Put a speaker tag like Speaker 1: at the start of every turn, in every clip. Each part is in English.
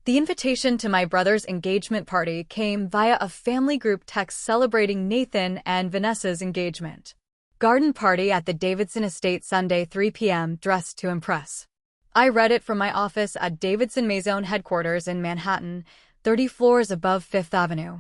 Speaker 1: The invitation to my brother's engagement party came via a family group text celebrating Nathan and Vanessa's engagement. Garden party at the Davidson estate Sunday 3 p.m. dressed to impress. I read it from my office at Davidson Maison headquarters in Manhattan, 30 floors above Fifth Avenue.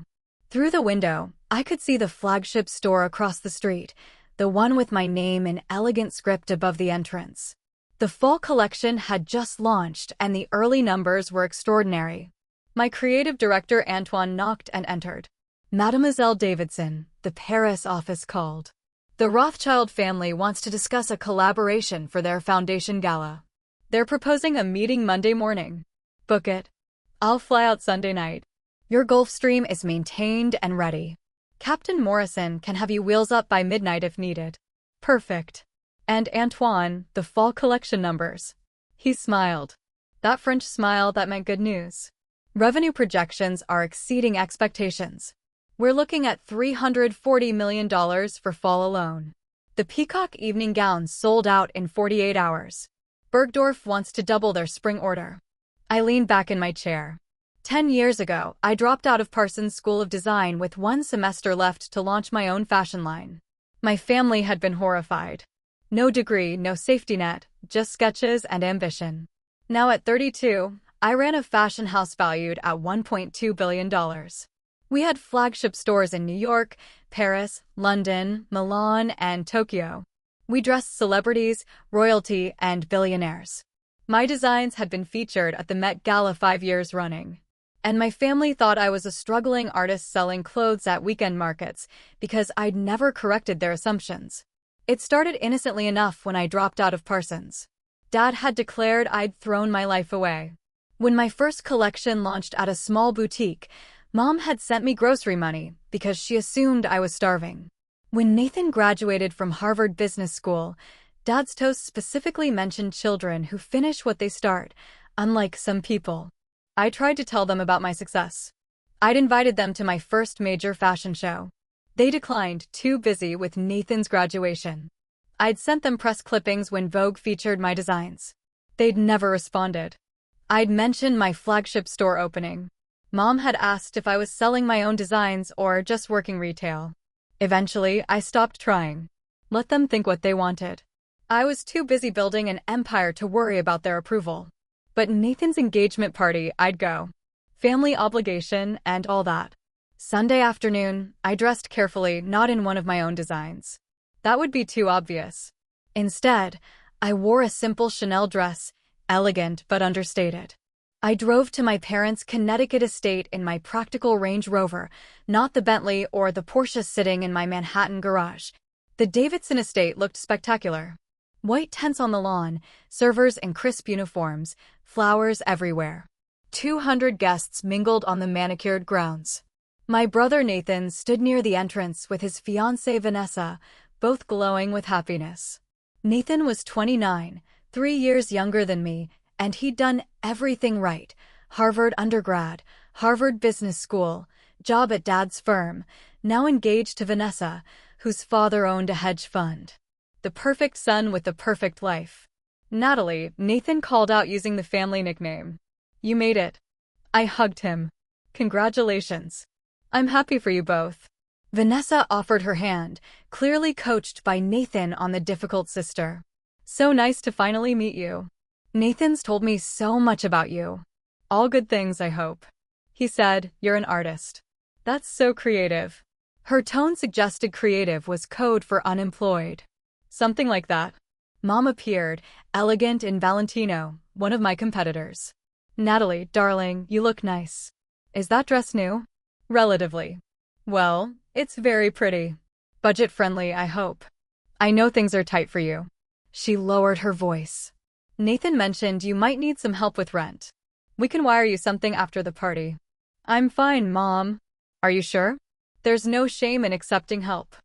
Speaker 1: Through the window, I could see the flagship store across the street, the one with my name in elegant script above the entrance. The fall collection had just launched and the early numbers were extraordinary. My creative director Antoine knocked and entered. Mademoiselle Davidson, the Paris office called. The Rothschild family wants to discuss a collaboration for their foundation gala. They're proposing a meeting Monday morning. Book it. I'll fly out Sunday night. Your Gulfstream is maintained and ready. Captain Morrison can have you wheels up by midnight if needed. Perfect. And Antoine, the fall collection numbers. He smiled. That French smile that meant good news. Revenue projections are exceeding expectations. We're looking at $340 million for fall alone. The peacock evening gowns sold out in 48 hours. Bergdorf wants to double their spring order. I leaned back in my chair. 10 years ago, I dropped out of Parsons School of Design with 1 semester left to launch my own fashion line. My family had been horrified. No degree, no safety net, just sketches and ambition. Now at 32, I ran a fashion house valued at $1.2 billion. We had flagship stores in New York, Paris, London, Milan, and Tokyo. We dressed celebrities, royalty, and billionaires. My designs had been featured at the Met Gala 5 years running. And my family thought I was a struggling artist selling clothes at weekend markets because I'd never corrected their assumptions. It started innocently enough when I dropped out of Parsons. Dad had declared I'd thrown my life away. When my first collection launched at a small boutique, Mom had sent me grocery money because she assumed I was starving. When Nathan graduated from Harvard Business School, Dad's toast specifically mentioned children who finish what they start, unlike some people. I tried to tell them about my success. I'd invited them to my first major fashion show. They declined, too busy with Nathan's graduation. I'd sent them press clippings when Vogue featured my designs. They'd never responded. I'd mentioned my flagship store opening. Mom had asked if I was selling my own designs or just working retail. Eventually, I stopped trying. Let them think what they wanted. I was too busy building an empire to worry about their approval. But Nathan's engagement party, I'd go. Family obligation and all that. Sunday afternoon, I dressed carefully, not in one of my own designs. That would be too obvious. Instead, I wore a simple Chanel dress, elegant but understated. I drove to my parents' Connecticut estate in my practical Range Rover, not the Bentley or the Porsche sitting in my Manhattan garage. The Davidson estate looked spectacular. White tents on the lawn, servers in crisp uniforms, flowers everywhere. 200 guests mingled on the manicured grounds. My brother Nathan stood near the entrance with his fiancée Vanessa, both glowing with happiness. Nathan was 29, 3 years younger than me, and he'd done everything right. Harvard undergrad, Harvard Business School, job at Dad's firm, now engaged to Vanessa, whose father owned a hedge fund. The perfect son with the perfect life. Natalie, Nathan called out using the family nickname. You made it. I hugged him. Congratulations. I'm happy for you both. Vanessa offered her hand, clearly coached by Nathan on the difficult sister. So nice to finally meet you. Nathan's told me so much about you. All good things, I hope. He said, you're an artist. That's so creative. Her tone suggested creative was code for unemployed. Something like that. Mom appeared, elegant in Valentino, one of my competitors. Natalie, darling, you look nice. Is that dress new? Relatively. Well, it's very pretty. Budget-friendly, I hope. I know things are tight for you. She lowered her voice. Nathan mentioned you might need some help with rent. We can wire you something after the party. I'm fine, Mom. Are you sure? There's no shame in accepting help.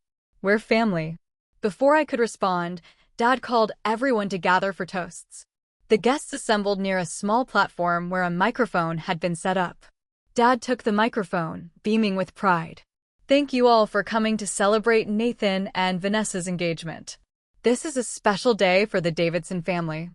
Speaker 1: We're family. Before I could respond, Dad called everyone to gather for toasts. The guests assembled near a small platform where a microphone had been set up. Dad took the microphone, beaming with pride. Thank you all for coming to celebrate Nathan and Vanessa's engagement. This is a special day for the Davidson family.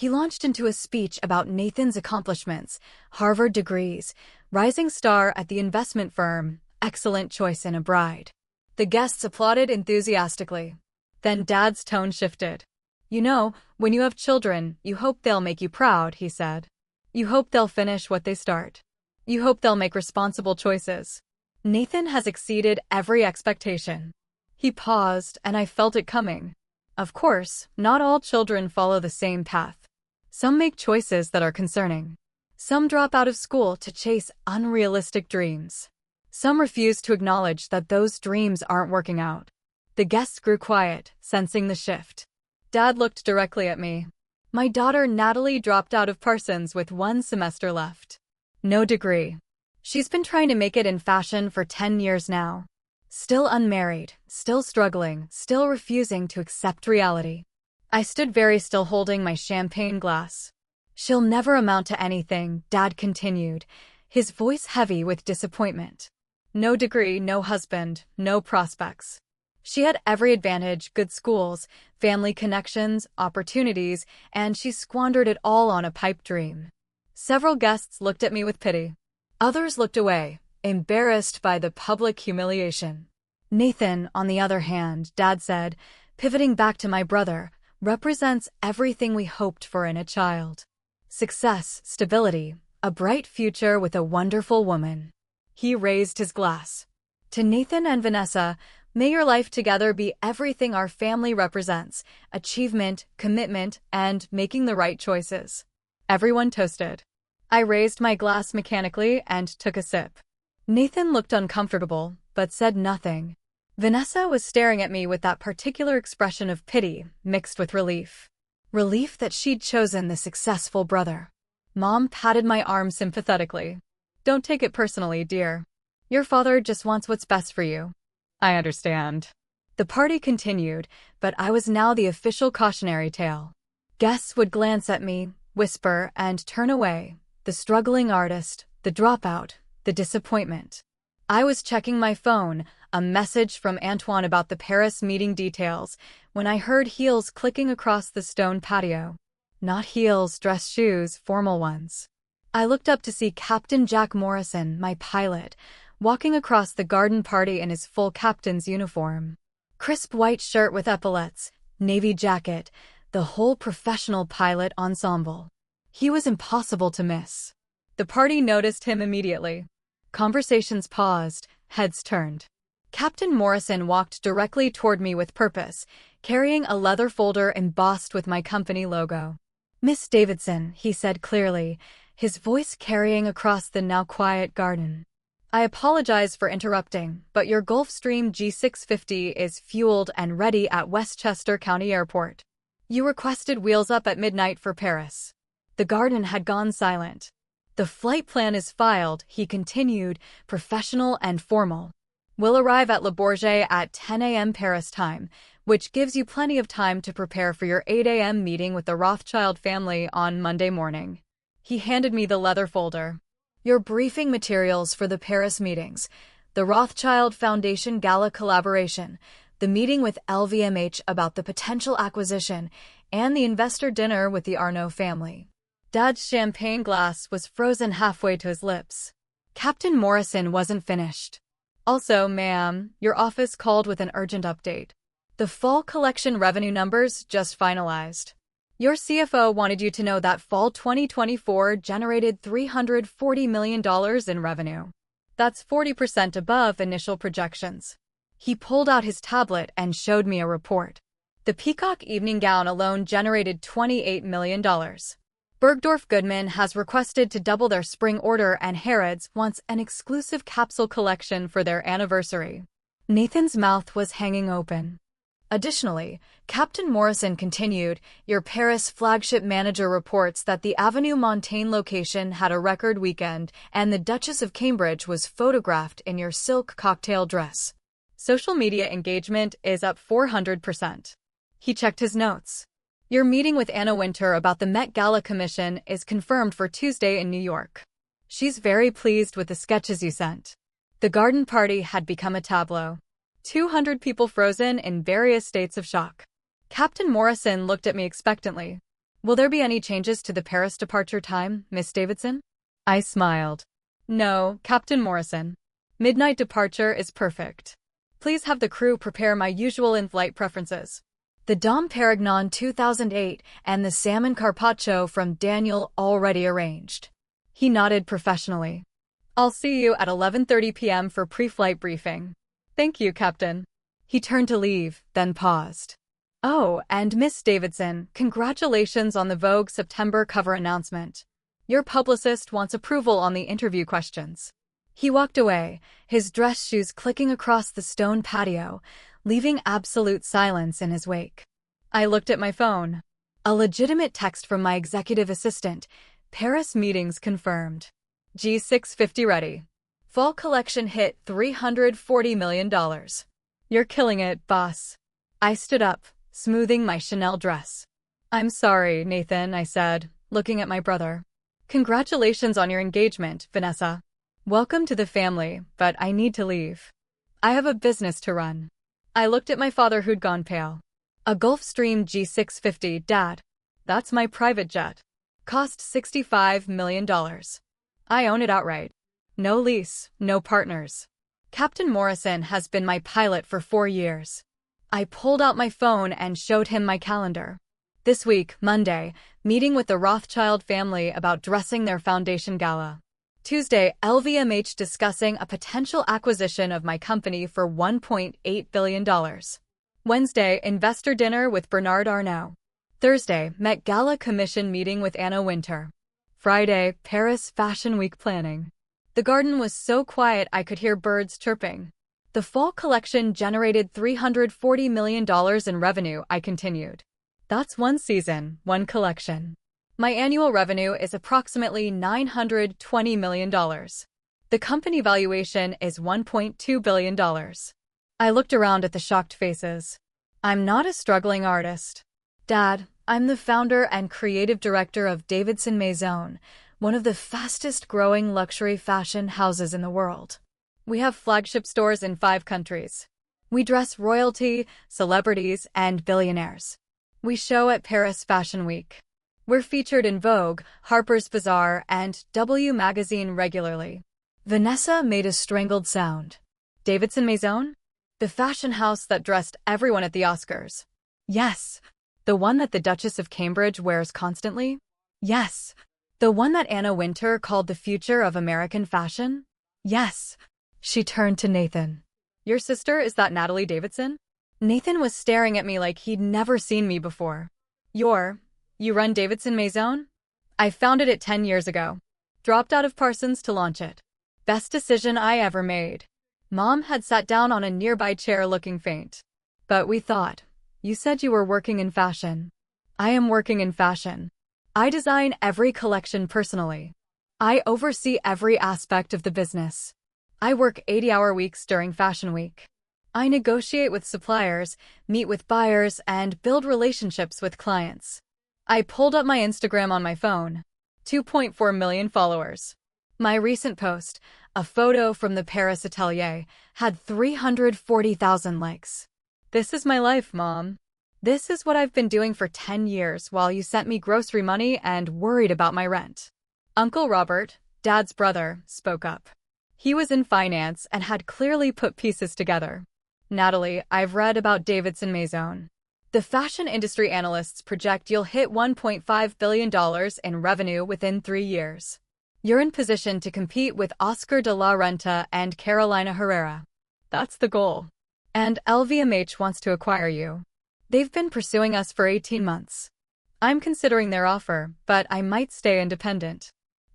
Speaker 1: He launched into a speech about Nathan's accomplishments, Harvard degrees, rising star at the investment firm, excellent choice in a bride. The guests applauded enthusiastically. Then Dad's tone shifted. "You know, when you have children, you hope they'll make you proud," he said. "You hope they'll finish what they start. You hope they'll make responsible choices. Nathan has exceeded every expectation." He paused, and I felt it coming. Of course, not all children follow the same path. Some make choices that are concerning. Some drop out of school to chase unrealistic dreams. Some refuse to acknowledge that those dreams aren't working out. The guests grew quiet, sensing the shift. Dad looked directly at me. "My daughter Natalie dropped out of Parsons with 1 semester left. No degree. She's been trying to make it in fashion for 10 years now. Still unmarried, still struggling, still refusing to accept reality." I stood very still, holding my champagne glass. "She'll never amount to anything," Dad continued, his voice heavy with disappointment. "No degree, no husband, no prospects. She had every advantage, good schools, family connections, opportunities, and she squandered it all on a pipe dream." Several guests looked at me with pity. Others looked away, embarrassed by the public humiliation. "Nathan, on the other hand," Dad said, pivoting back to my brother, "represents everything we hoped for in a child. Success, stability, a bright future with a wonderful woman." He raised his glass. "To Nathan and Vanessa, may your life together be everything our family represents: achievement, commitment, and making the right choices." Everyone toasted. I raised my glass mechanically and took a sip. Nathan looked uncomfortable, but said nothing. Vanessa was staring at me with that particular expression of pity, mixed with relief. Relief that she'd chosen the successful brother. Mom patted my arm sympathetically. "Don't take it personally, dear. Your father just wants what's best for you." "I understand." The party continued, but I was now the official cautionary tale. Guests would glance at me, whisper, and turn away. The struggling artist, the dropout, the disappointment. I was checking my phone, a message from Antoine about the Paris meeting details, when I heard heels clicking across the stone patio. Not heels, dress shoes, formal ones. I looked up to see Captain Jack Morrison, my pilot, walking across the garden party in his full captain's uniform. Crisp white shirt with epaulettes, navy jacket, the whole professional pilot ensemble. He was impossible to miss. The party noticed him immediately. Conversations paused, heads turned. Captain Morrison walked directly toward me with purpose, carrying a leather folder embossed with my company logo. "Miss Davidson," he said clearly, his voice carrying across the now quiet garden. "I apologize for interrupting, but your Gulfstream G650 is fueled and ready at Westchester County Airport. You requested wheels up at midnight for Paris." The garden had gone silent. "The flight plan is filed," he continued, professional and formal. "We'll arrive at Le Bourget at 10 a.m. Paris time, which gives you plenty of time to prepare for your 8 a.m. meeting with the Rothschild family on Monday morning." He handed me the leather folder. "Your briefing materials for the Paris meetings, the Rothschild Foundation Gala collaboration, the meeting with LVMH about the potential acquisition, and the investor dinner with the Arnault family." Dad's champagne glass was frozen halfway to his lips. Captain Morrison wasn't finished. "Also, ma'am, your office called with an urgent update. The fall collection revenue numbers just finalized. Your CFO wanted you to know that fall 2024 generated $340 million in revenue. That's 40% above initial projections." He pulled out his tablet and showed me a report. The Peacock evening gown alone generated $28 million. Bergdorf Goodman has requested to double their spring order, and Harrods wants an exclusive capsule collection for their anniversary. Nathan's mouth was hanging open. Additionally, Captain Morrison continued, "Your Paris flagship manager reports that the Avenue Montaigne location had a record weekend, and the Duchess of Cambridge was photographed in your silk cocktail dress. Social media engagement is up 400%. He checked his notes. "Your meeting with Anna Wintour about the Met Gala commission is confirmed for Tuesday in New York. She's very pleased with the sketches you sent." The garden party had become a tableau. 200 people frozen in various states of shock. Captain Morrison looked at me expectantly. Will there be any changes to the Paris departure time, Miss Davidson? I smiled. No, Captain Morrison. Midnight departure is perfect. Please have the crew prepare my usual in-flight preferences. The Dom Perignon 2008 and the salmon carpaccio from Daniel already arranged. He nodded professionally. I'll see you at 11:30 p.m. for pre-flight briefing. Thank you, Captain. He turned to leave, then paused. Oh, and Miss Davidson, congratulations on the Vogue September cover announcement. Your publicist wants approval on the interview questions. He walked away, his dress shoes clicking across the stone patio, leaving absolute silence in his wake. I looked at my phone. A legitimate text from my executive assistant. Paris meetings confirmed. G650 ready. Fall collection hit $340 million. You're killing it, boss. I stood up, smoothing my Chanel dress. I'm sorry, Nathan, I said, looking at my brother. Congratulations on your engagement, Vanessa. Welcome to the family, but I need to leave. I have a business to run. I looked at my father who'd gone pale. A Gulfstream G650, Dad. That's my private jet. Cost $65 million. I own it outright. No lease, no partners. Captain Morrison has been my pilot for 4 years. I pulled out my phone and showed him my calendar. This week, Monday, meeting with the Rothschild family about dressing their foundation gala. Tuesday, LVMH discussing a potential acquisition of my company for $1.8 billion. Wednesday, investor dinner with Bernard Arnault. Thursday, Met Gala commission meeting with Anna Wintour. Friday, Paris Fashion Week planning. The garden was so quiet I could hear birds chirping. The fall collection generated $340 million in revenue, I continued. That's one season, one collection. My annual revenue is approximately $920 million. The company valuation is $1.2 billion. I looked around at the shocked faces. I'm not a struggling artist. Dad, I'm the founder and creative director of Davidson Maison, one of the fastest-growing luxury fashion houses in the world. We have flagship stores in 5 countries. We dress royalty, celebrities, and billionaires. We show at Paris Fashion Week. We're featured in Vogue, Harper's Bazaar, and W Magazine regularly. Vanessa made a strangled sound. Davidson Maison? The fashion house that dressed everyone at the Oscars. Yes. The one that the Duchess of Cambridge wears constantly? Yes. The one that Anna Wintour called the future of American fashion? Yes. She turned to Nathan. Your sister, is that Natalie Davidson? Nathan was staring at me like he'd never seen me before. You run Davidson Maison? I founded it 10 years ago. Dropped out of Parsons to launch it. Best decision I ever made. Mom had sat down on a nearby chair looking faint. But we thought. You said you were working in fashion. I am working in fashion. I design every collection personally. I oversee every aspect of the business. I work 80-hour weeks during Fashion Week. I negotiate with suppliers, meet with buyers, and build relationships with clients. I pulled up my Instagram on my phone. 2.4 million followers. My recent post, a photo from the Paris Atelier, had 340,000 likes. This is my life, Mom. This is what I've been doing for 10 years while you sent me grocery money and worried about my rent. Uncle Robert, Dad's brother, spoke up. He was in finance and had clearly put pieces together. Natalie, I've read about Davidson Maison. The fashion industry analysts project you'll hit $1.5 billion in revenue within 3 years. You're in position to compete with Oscar de la Renta and Carolina Herrera. That's the goal. And LVMH wants to acquire you. They've been pursuing us for 18 months. I'm considering their offer, but I might stay independent.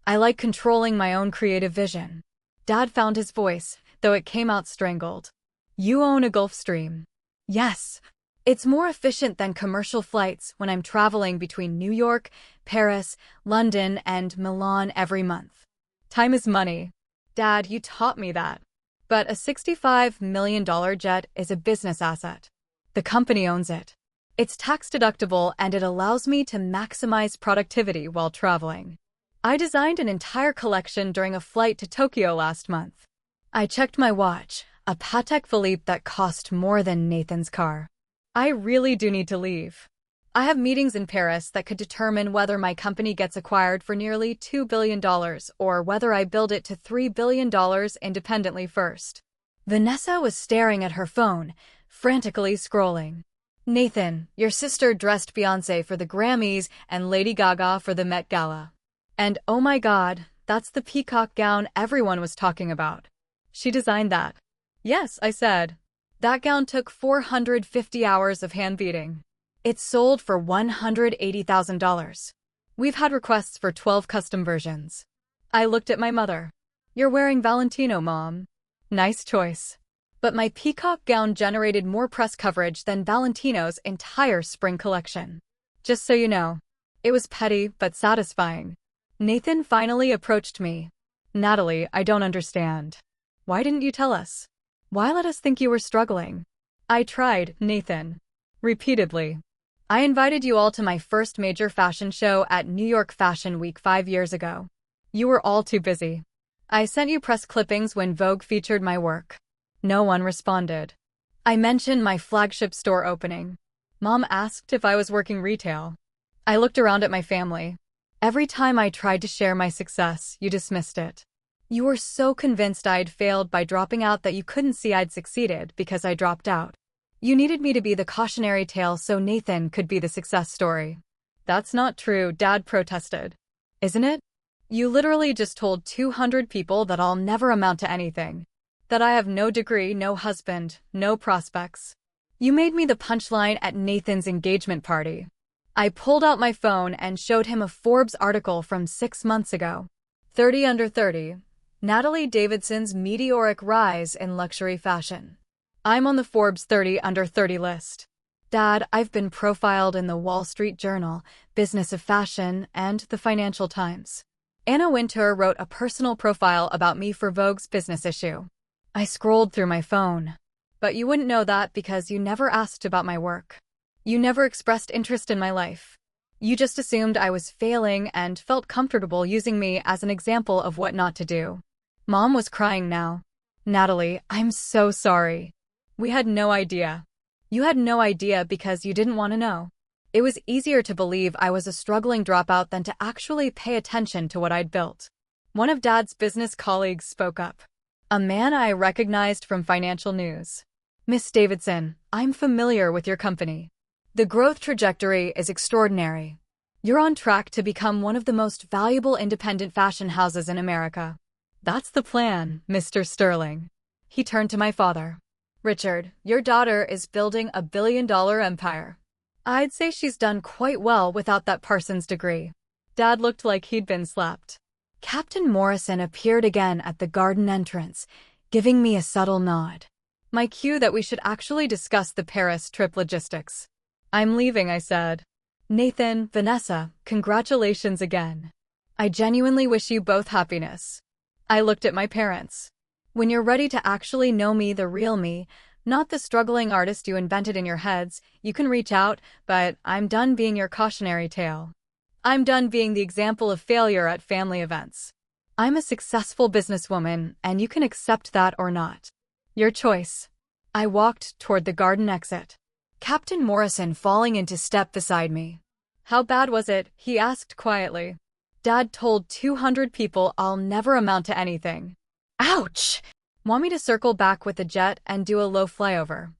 Speaker 1: I like controlling my own creative vision. Dad found his voice, though it came out strangled. You own a Gulfstream. Yes. It's more efficient than commercial flights when I'm traveling between New York, Paris, London, and Milan every month. Time is money. Dad, you taught me that. But a $65 million jet is a business asset. The company owns it. It's tax-deductible and it allows me to maximize productivity while traveling. I designed an entire collection during a flight to Tokyo last month. I checked my watch, a Patek Philippe that cost more than Nathan's car. I really do need to leave. I have meetings in Paris that could determine whether my company gets acquired for nearly $2 billion or whether I build it to $3 billion independently first. Vanessa was staring at her phone, frantically scrolling. Nathan, your sister dressed Beyoncé for the Grammys and Lady Gaga for the Met Gala. And oh my God, that's the peacock gown everyone was talking about. She designed that. Yes, I said. That gown took 450 hours of hand-beating. It sold for $180,000. We've had requests for 12 custom versions. I looked at my mother. You're wearing Valentino, Mom. Nice choice. But my peacock gown generated more press coverage than Valentino's entire spring collection. Just so you know, it was petty but satisfying. Nathan finally approached me. Natalie, I don't understand. Why didn't you tell us? Why let us think you were struggling? I tried, Nathan. Repeatedly. I invited you all to my first major fashion show at New York Fashion Week 5 years ago. You were all too busy. I sent you press clippings when Vogue featured my work. No one responded. I mentioned my flagship store opening. Mom asked if I was working retail. I looked around at my family. Every time I tried to share my success, you dismissed it. You were so convinced I'd failed by dropping out that you couldn't see I'd succeeded because I dropped out. You needed me to be the cautionary tale so Nathan could be the success story. That's not true, Dad protested. Isn't it? You literally just told 200 people that I'll never amount to anything. That I have no degree, no husband, no prospects. You made me the punchline at Nathan's engagement party. I pulled out my phone and showed him a Forbes article from 6 months ago. 30 Under 30. Natalie Davidson's meteoric rise in luxury fashion. I'm on the Forbes 30 Under 30 list. Dad, I've been profiled in the Wall Street Journal, Business of Fashion, and the Financial Times. Anna Wintour wrote a personal profile about me for Vogue's business issue. I scrolled through my phone. But you wouldn't know that because you never asked about my work. You never expressed interest in my life. You just assumed I was failing and felt comfortable using me as an example of what not to do. Mom was crying now. Natalie, I'm so sorry. We had no idea. You had no idea because you didn't want to know. It was easier to believe I was a struggling dropout than to actually pay attention to what I'd built. One of Dad's business colleagues spoke up. A man I recognized from financial news. Miss Davidson, I'm familiar with your company. The growth trajectory is extraordinary. You're on track to become one of the most valuable independent fashion houses in America. That's the plan, Mr. Sterling. He turned to my father. Richard, your daughter is building a billion-dollar empire. I'd say she's done quite well without that Parsons degree. Dad looked like he'd been slapped. Captain Morrison appeared again at the garden entrance, giving me a subtle nod. My cue that we should actually discuss the Paris trip logistics. I'm leaving, I said. Nathan, Vanessa, congratulations again. I genuinely wish you both happiness. I looked at my parents. When you're ready to actually know me, the real me, not the struggling artist you invented in your heads, you can reach out, but I'm done being your cautionary tale. I'm done being the example of failure at family events. I'm a successful businesswoman, and you can accept that or not. Your choice. I walked toward the garden exit. Captain Morrison falling into step beside me. How bad was it? He asked quietly. Dad told 200 people I'll never amount to anything. Ouch! Want me to circle back with the jet and do a low flyover?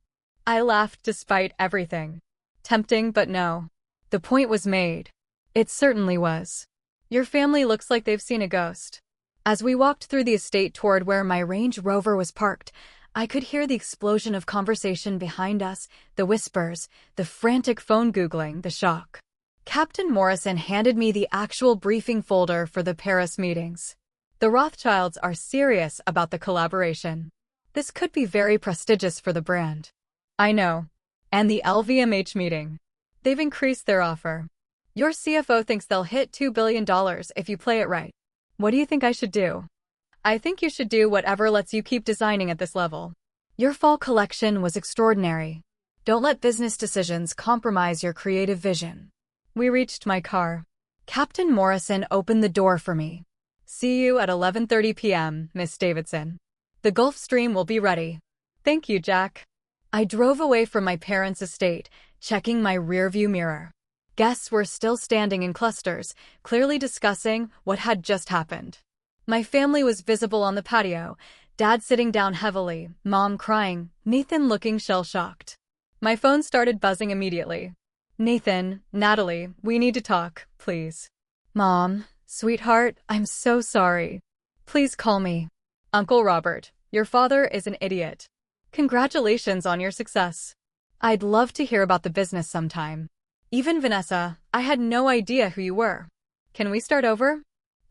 Speaker 1: I laughed despite everything. Tempting, but no. The point was made. It certainly was. Your family looks like they've seen a ghost. As we walked through the estate toward where my Range Rover was parked, I could hear the explosion of conversation behind us, the whispers, the frantic phone Googling, the shock. Captain Morrison handed me the actual briefing folder for the Paris meetings. The Rothschilds are serious about the collaboration. This could be very prestigious for the brand. I know. And the LVMH meeting. They've increased their offer. Your CFO thinks they'll hit $2 billion if you play it right. What do you think I should do? I think you should do whatever lets you keep designing at this level. Your fall collection was extraordinary. Don't let business decisions compromise your creative vision. We reached my car. Captain Morrison opened the door for me. See you at 11:30 p.m., Miss Davidson. The Gulfstream will be ready. Thank you, Jack. I drove away from my parents' estate, checking my rearview mirror. Guests were still standing in clusters, clearly discussing what had just happened. My family was visible on the patio, Dad sitting down heavily, Mom crying, Nathan looking shell-shocked. My phone started buzzing immediately. Nathan, Natalie, we need to talk, please. Mom, sweetheart, I'm so sorry. Please call me. Uncle Robert, your father is an idiot. Congratulations on your success. I'd love to hear about the business sometime. Even Vanessa, I had no idea who you were. Can we start over?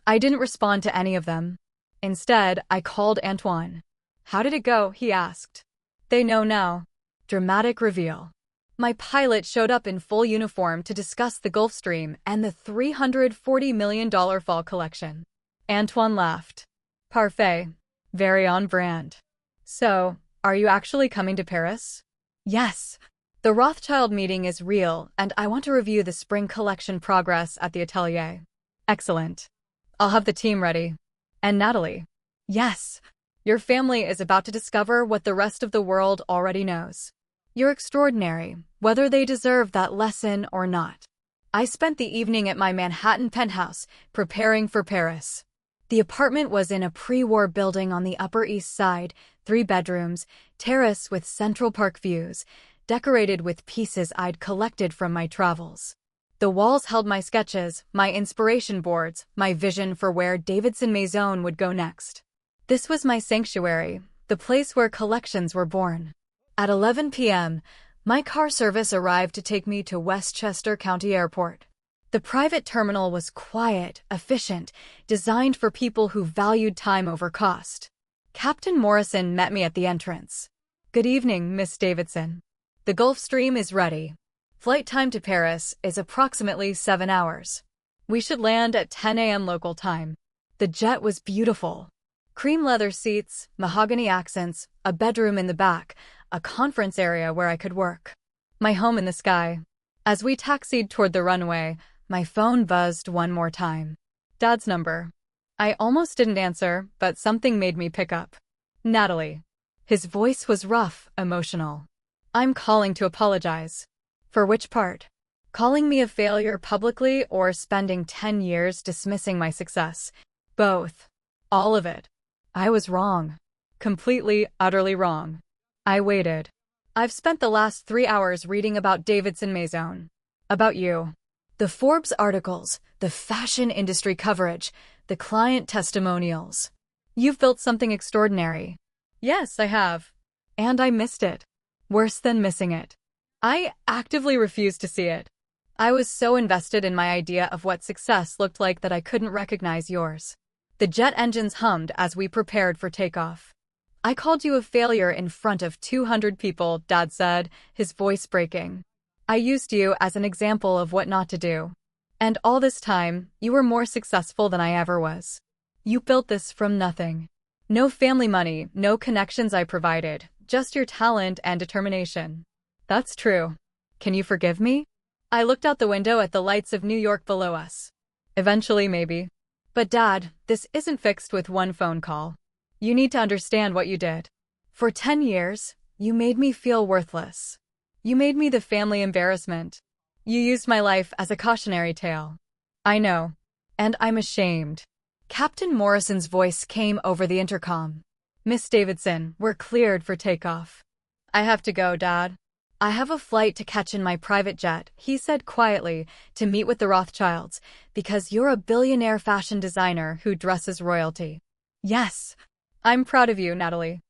Speaker 1: I didn't respond to any of them. Instead, I called Antoine. How did it go? He asked. They know now. Dramatic reveal. My pilot showed up in full uniform to discuss the Gulfstream and the $340 million fall collection. Antoine laughed. Parfait. Very on brand. So, are you actually coming to Paris? Yes. The Rothschild meeting is real, and I want to review the spring collection progress at the atelier. Excellent. I'll have the team ready. And Natalie. Yes. Your family is about to discover what the rest of the world already knows. You're extraordinary, whether they deserve that lesson or not. I spent the evening at my Manhattan penthouse, preparing for Paris. The apartment was in a pre-war building on the Upper East Side, 3 bedrooms, terrace with Central Park views, decorated with pieces I'd collected from my travels. The walls held my sketches, my inspiration boards, my vision for where Davidson Maison would go next. This was my sanctuary, the place where collections were born. At 11 p.m., my car service arrived to take me to Westchester County Airport. The private terminal was quiet, efficient, designed for people who valued time over cost. Captain Morrison met me at the entrance. Good evening, Miss Davidson. The Gulfstream is ready. Flight time to Paris is approximately 7 hours. We should land at 10 a.m. local time. The jet was beautiful. Cream leather seats, mahogany accents, a bedroom in the back, a conference area where I could work. My home in the sky. As we taxied toward the runway, my phone buzzed one more time. Dad's number. I almost didn't answer, but something made me pick up. Natalie. His voice was rough, emotional. I'm calling to apologize. For which part? Calling me a failure publicly or spending 10 years dismissing my success? Both. All of it. I was wrong. Completely, utterly wrong. I waited. I've spent the last 3 hours reading about Davidson Maison. About you. The Forbes articles, the fashion industry coverage, the client testimonials. You've built something extraordinary. Yes, I have. And I missed it. Worse than missing it. I actively refused to see it. I was so invested in my idea of what success looked like that I couldn't recognize yours. The jet engines hummed as we prepared for takeoff. I called you a failure in front of 200 people, Dad said, his voice breaking. I used you as an example of what not to do. And all this time, you were more successful than I ever was. You built this from nothing. No family money, no connections I provided, just your talent and determination. That's true. Can you forgive me? I looked out the window at the lights of New York below us. Eventually, maybe. But Dad, this isn't fixed with one phone call. You need to understand what you did. For 10 years, you made me feel worthless. You made me the family embarrassment. You used my life as a cautionary tale. I know. And I'm ashamed. Captain Morrison's voice came over the intercom. Miss Davidson, we're cleared for takeoff. I have to go, Dad. I have a flight to catch in my private jet, he said quietly, to meet with the Rothschilds, because you're a billionaire fashion designer who dresses royalty. Yes. I'm proud of you, Natalie.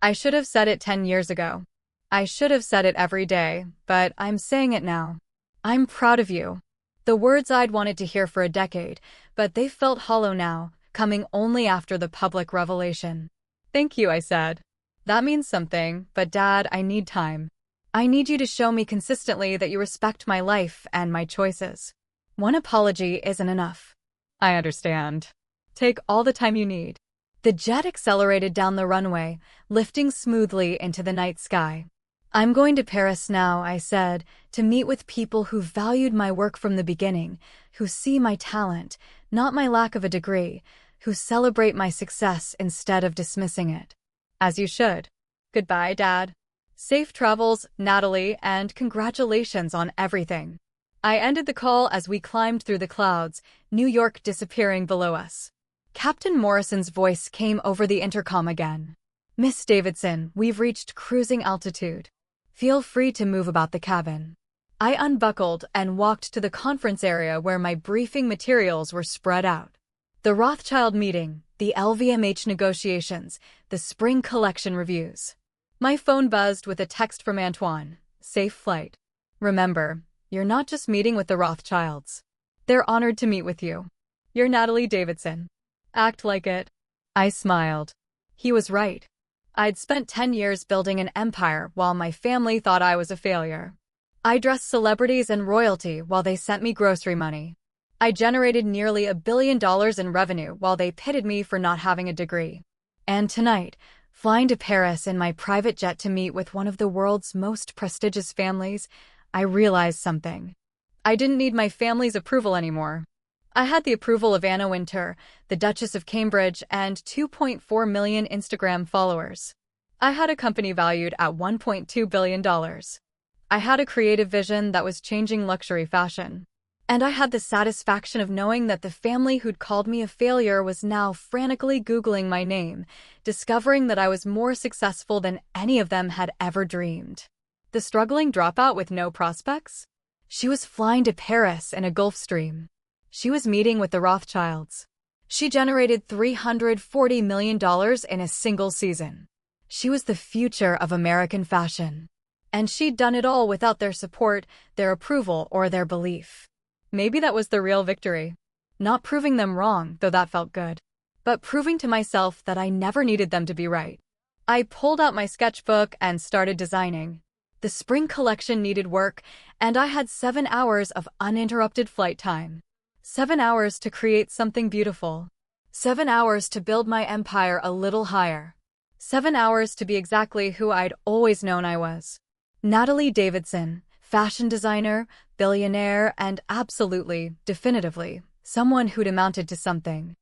Speaker 1: I should have said it 10 years ago. I should have said it every day, but I'm saying it now. I'm proud of you. The words I'd wanted to hear for a decade, but they felt hollow now, coming only after the public revelation. Thank you, I said. That means something, but Dad, I need time. I need you to show me consistently that you respect my life and my choices. One apology isn't enough. I understand. Take all the time you need. The jet accelerated down the runway, lifting smoothly into the night sky. I'm going to Paris now, I said, to meet with people who valued my work from the beginning, who see my talent, not my lack of a degree, who celebrate my success instead of dismissing it. As you should. Goodbye, Dad. Safe travels, Natalie, and congratulations on everything. I ended the call as we climbed through the clouds, New York disappearing below us. Captain Morrison's voice came over the intercom again. "Miss Davidson, we've reached cruising altitude. Feel free to move about the cabin." I unbuckled and walked to the conference area where my briefing materials were spread out. The Rothschild meeting, the LVMH negotiations, the spring collection reviews. My phone buzzed with a text from Antoine. "Safe flight. Remember, you're not just meeting with the Rothschilds. They're honored to meet with you. You're Natalie Davidson. Act like it." I smiled. He was right. I'd spent 10 years building an empire while my family thought I was a failure. I dressed celebrities and royalty while they sent me grocery money. I generated nearly $1 billion in revenue while they pitted me for not having a degree. And tonight, flying to Paris in my private jet to meet with one of the world's most prestigious families, I realized something. I didn't need my family's approval anymore. I had the approval of Anna Wintour, the Duchess of Cambridge, and 2.4 million Instagram followers. I had a company valued at $1.2 billion. I had a creative vision that was changing luxury fashion. And I had the satisfaction of knowing that the family who'd called me a failure was now frantically Googling my name, discovering that I was more successful than any of them had ever dreamed. The struggling dropout with no prospects? She was flying to Paris in a Gulfstream. She was meeting with the Rothschilds. She generated $340 million in a single season. She was the future of American fashion. And she'd done it all without their support, their approval, or their belief. Maybe that was the real victory. Not proving them wrong, though that felt good, but proving to myself that I never needed them to be right. I pulled out my sketchbook and started designing. The spring collection needed work, and I had 7 hours of uninterrupted flight time. 7 hours to create something beautiful. 7 hours to build my empire a little higher. 7 hours to be exactly who I'd always known I was. Natalie Davidson, fashion designer, billionaire, and absolutely, definitively, someone who'd amounted to something.